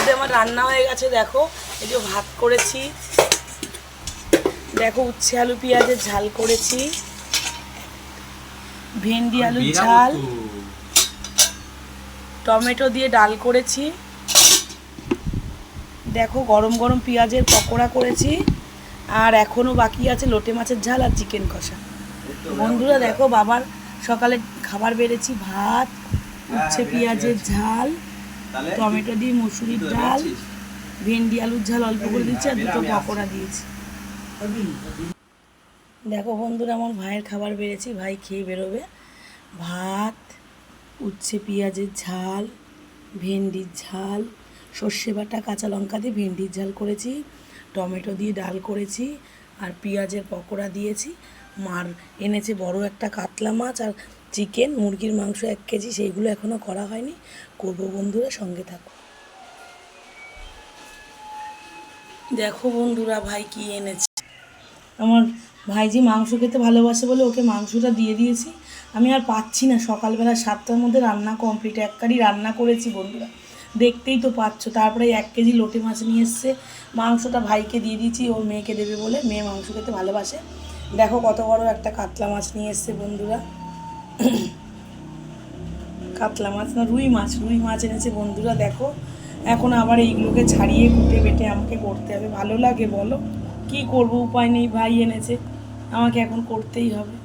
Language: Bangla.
বন্ধুরা আমার রান্না হয়ে গেছে। দেখো এই যে ভাত করেছি, দেখো উচ্ছে আলু পেঁয়াজের ঝাল করেছি, ভেন্ডি আলুর ঝাল, টমেটো দিয়ে ডাল করেছি, দেখো গরম গরম পেঁয়াজের পকোড়া করেছি, আর এখনও বাকি আছে লোটে মাছের ঝাল আর চিকেন কষা। বন্ধুরা দেখো বাবার সকালে খাবার বেড়েছি, ভাত, উচ্ছে পেঁয়াজের ঝাল, টমেটো দিয়ে মসুরির ডাল, ভেন্ডি আলুর ঝাল অল্প করে দিচ্ছি, আর দুটো পকোড়া দিয়েছি। দেখো বন্ধুরা আমার ভাইয়ের খাবার বেড়েছি, ভাই খেয়ে বেরোবে। ভাত, উচ্ছে পেঁয়াজের ঝাল, ভেন্ডির ঝাল, সর্ষে বাটা কাঁচা লঙ্কা দিয়ে ভেন্ডির ঝাল করেছি, টমেটো দিয়ে ডাল করেছি, আর পেঁয়াজের পকোড়া দিয়েছি। মার এনেছে বড় একটা কাতলা মাছ আর চিকেন, মুরগির মাংস 1 কেজি, সেইগুলো এখনও করা হয়নি, করবো। বন্ধুরা সঙ্গে থাকো। দেখো বন্ধুরা ভাই কি এনেছে। আমার ভাইজি মাংস খেতে ভালোবাসে বলে ওকে মাংসটা দিয়ে দিয়েছি। আমি আর পাচ্ছি না, সকালবেলা 7টার মধ্যে রান্না কমপ্লিট, 1 কারি রান্না করেছি বন্ধুরা, দেখতেই তো পাচ্ছ। তারপরে 1 কেজি লোটে মাছ নিয়ে এসছে, মাংসটা ভাইকে দিয়ে দিয়েছি, ওর মেয়েকে দেবে বলে, মেয়ে মাংস খেতে ভালোবাসে। দেখো কত বড় একটা কাতলা মাছ নিয়ে এসছে বন্ধুরা, কাতলা মাছ না রুই মাছ এনেছে বন্ধুরা। দেখো এখন আবার এইগুলোকে ছাড়িয়ে কুটে বেটে আমাকে করতে হবে। ভালো লাগে বলো, কি করব, উপায় নেই, ভাই এনেছে, আমাকে এখন করতেই হবে।